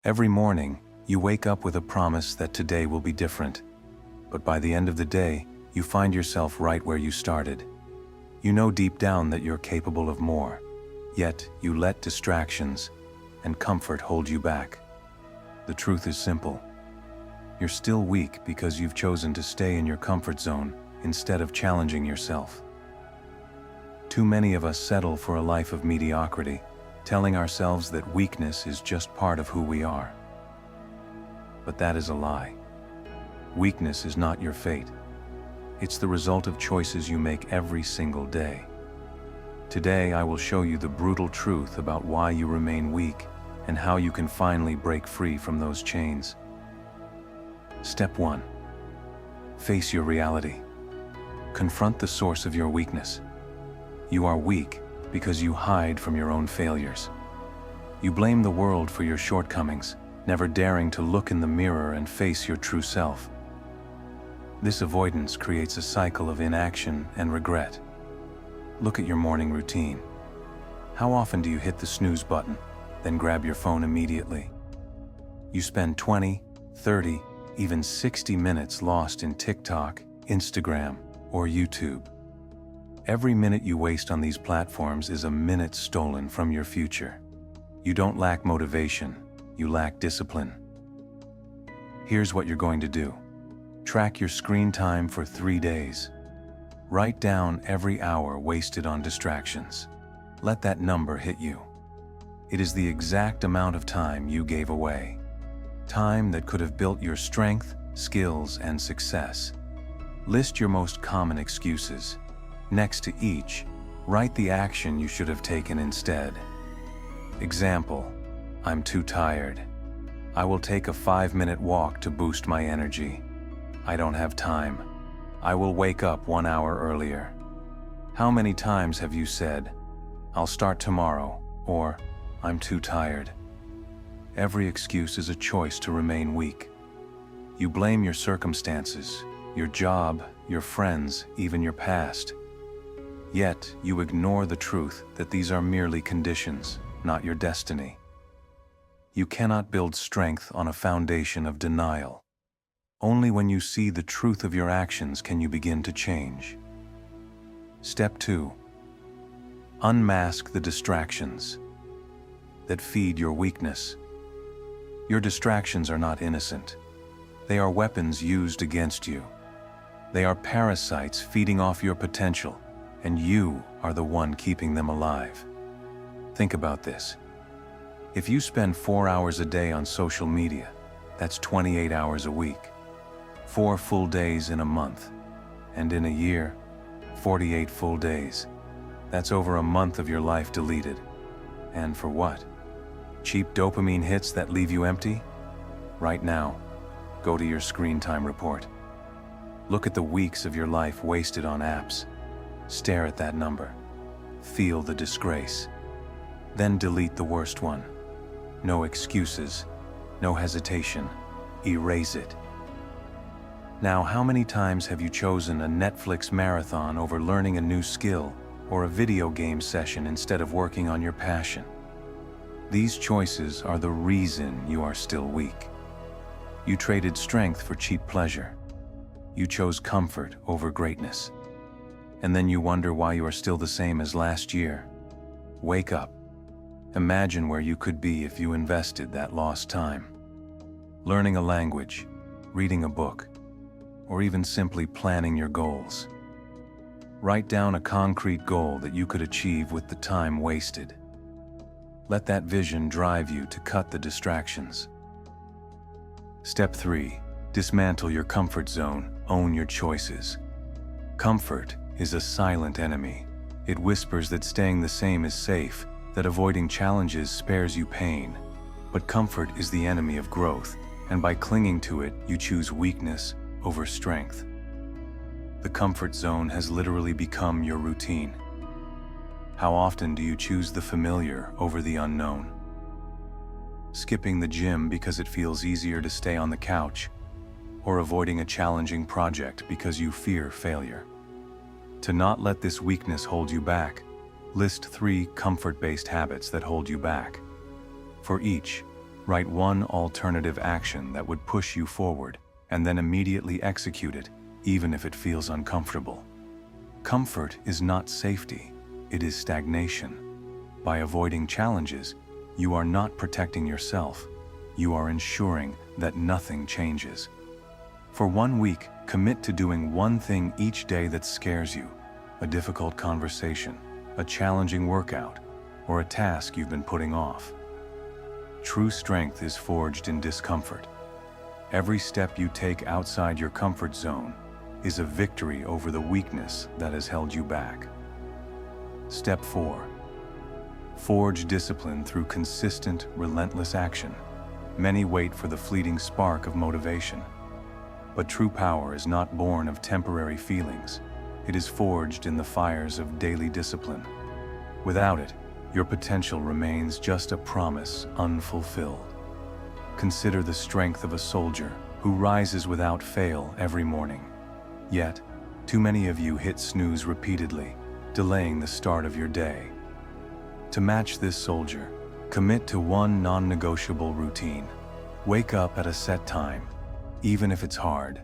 Every morning, you wake up with a promise that today will be different. But by the end of the day, you find yourself right where you started. You know deep down that you're capable of more, yet you let distractions and comfort hold you back. The truth is simple. You're still weak because you've chosen to stay in your comfort zone instead of challenging yourself. Too many of us settle for a life of mediocrity, telling ourselves that weakness is just part of who we are. But that is a lie. Weakness is not your fate. It's the result of choices you make every single day. Today, I will show you the brutal truth about why you remain weak and how you can finally break free from those chains. Step 1. Face your reality. Confront the source of your weakness. You are weak because you hide from your own failures. You blame the world for your shortcomings, never daring to look in the mirror and face your true self. This avoidance creates a cycle of inaction and regret. Look at your morning routine. How often do you hit the snooze button, then grab your phone immediately? You spend 20, 30, even 60 minutes lost in TikTok, Instagram, or YouTube. Every minute you waste on these platforms is a minute stolen from your future. You don't lack motivation, you lack discipline. Here's what you're going to do. Track your screen time for 3 days. Write down every hour wasted on distractions. Let that number hit you. It is the exact amount of time you gave away. Time that could have built your strength, skills, and success. List your most common excuses. Next to each, write the action you should have taken instead. Example: I'm too tired. I will take a 5-minute walk to boost my energy. I don't have time. I will wake up 1 hour earlier. How many times have you said, I'll start tomorrow, or I'm too tired? Every excuse is a choice to remain weak. You blame your circumstances, your job, your friends, even your past. Yet, you ignore the truth that these are merely conditions, not your destiny. You cannot build strength on a foundation of denial. Only when you see the truth of your actions can you begin to change. Step 2. Unmask the distractions that feed your weakness. Your distractions are not innocent. They are weapons used against you. They are parasites feeding off your potential, and you are the one keeping them alive. Think about this. If you spend 4 hours a day on social media, that's 28 hours a week. 4 full days in a month. And in a year, 48 full days. That's over a month of your life deleted. And for what? Cheap dopamine hits that leave you empty? Right now, go to your screen time report. Look at the weeks of your life wasted on apps. Stare at that number. Feel the disgrace. Then delete the worst one. No excuses, no hesitation. Erase it. Now, how many times have you chosen a Netflix marathon over learning a new skill or a video game session instead of working on your passion? These choices are the reason you are still weak. You traded strength for cheap pleasure. You chose comfort over greatness. And then you wonder why you are still the same as last year. Wake up. Imagine where you could be if you invested that lost time. Learning a language, reading a book, or even simply planning your goals. Write down a concrete goal that you could achieve with the time wasted. Let that vision drive you to cut the distractions. Step 3. Dismantle your comfort zone. Own your choices. Comfort is a silent enemy. It whispers that staying the same is safe, that avoiding challenges spares you pain. But comfort is the enemy of growth, and by clinging to it, you choose weakness over strength. The comfort zone has literally become your routine. How often do you choose the familiar over the unknown? Skipping the gym because it feels easier to stay on the couch, or avoiding a challenging project because you fear failure. To not let this weakness hold you back, list 3 comfort-based habits that hold you back. For each, Write one alternative action that would push you forward, and then immediately execute it, even if it feels uncomfortable. Comfort is not safety, it is stagnation. By avoiding challenges, you are not protecting yourself, you are ensuring that nothing changes. For 1 week, commit to doing one thing each day that scares you, a difficult conversation, a challenging workout, or a task you've been putting off. True strength is forged in discomfort. Every step you take outside your comfort zone is a victory over the weakness that has held you back. Step 4. Forge discipline through consistent, relentless action. Many wait for the fleeting spark of motivation. But true power is not born of temporary feelings. It is forged in the fires of daily discipline. Without it, your potential remains just a promise unfulfilled. Consider the strength of a soldier who rises without fail every morning. Yet, too many of you hit snooze repeatedly, delaying the start of your day. To match this soldier, commit to one non-negotiable routine. Wake up at a set time, even if it's hard.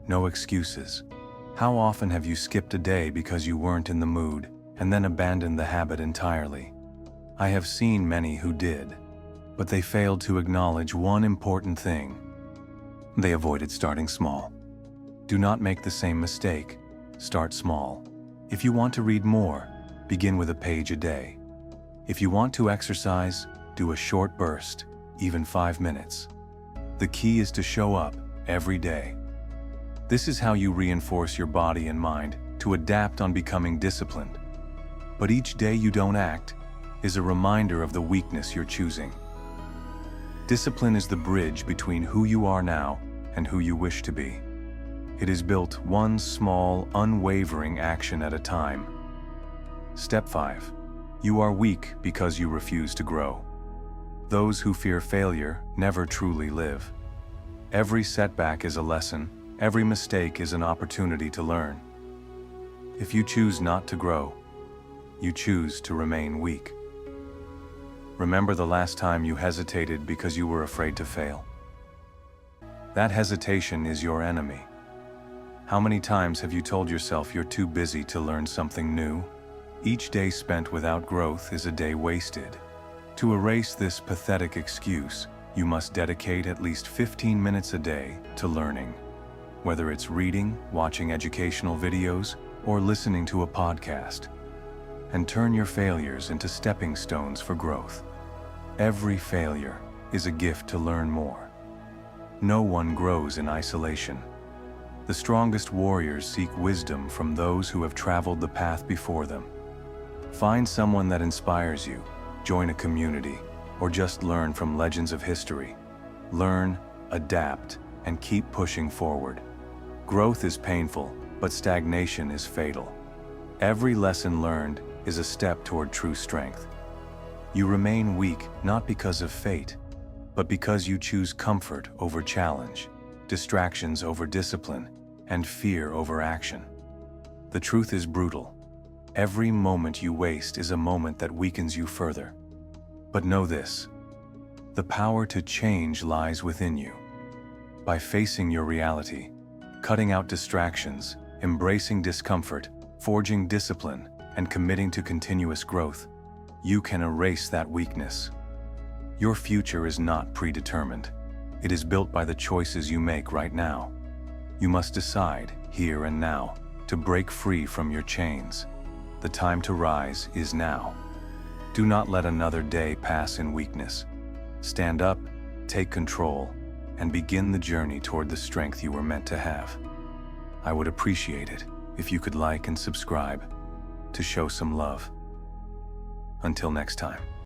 No excuses. How often have you skipped a day because you weren't in the mood, and then abandoned the habit entirely? I have seen many who did, but they failed to acknowledge one important thing. They avoided starting small. Do not make the same mistake. Start small. If you want to read more, begin with a page a day. If you want to exercise, do a short burst, even 5 minutes. The key is to show up every day. This is how you reinforce your body and mind to adapt on becoming disciplined. But each day you don't act is a reminder of the weakness you're choosing. Discipline is the bridge between who you are now and who you wish to be. It is built one small, unwavering action at a time. Step 5. You are weak because you refuse to grow. Those who fear failure never truly live. Every setback is a lesson, every mistake is an opportunity to learn. If you choose not to grow, you choose to remain weak. Remember the last time you hesitated because you were afraid to fail? That hesitation is your enemy. How many times have you told yourself you're too busy to learn something new? Each day spent without growth is a day wasted. To erase this pathetic excuse, you must dedicate at least 15 minutes a day to learning. Whether it's reading, watching educational videos, or listening to a podcast. And turn your failures into stepping stones for growth. Every failure is a gift to learn more. No one grows in isolation. The strongest warriors seek wisdom from those who have traveled the path before them. Find someone that inspires you, join a community, or just learn from legends of history. Learn, adapt, and keep pushing forward. Growth is painful, but stagnation is fatal. Every lesson learned is a step toward true strength. You remain weak not because of fate, but because you choose comfort over challenge, distractions over discipline, and fear over action. The truth is brutal. Every moment you waste is a moment that weakens you further. But know this: the power to change lies within you. By facing your reality, cutting out distractions, embracing discomfort, forging discipline, and committing to continuous growth, you can erase that weakness. Your future is not predetermined. It is built by the choices you make right now. You must decide, here and now, to break free from your chains. The time to rise is now. Do not let another day pass in weakness. Stand up, take control, and begin the journey toward the strength you were meant to have. I would appreciate it if you could like and subscribe to show some love. Until next time.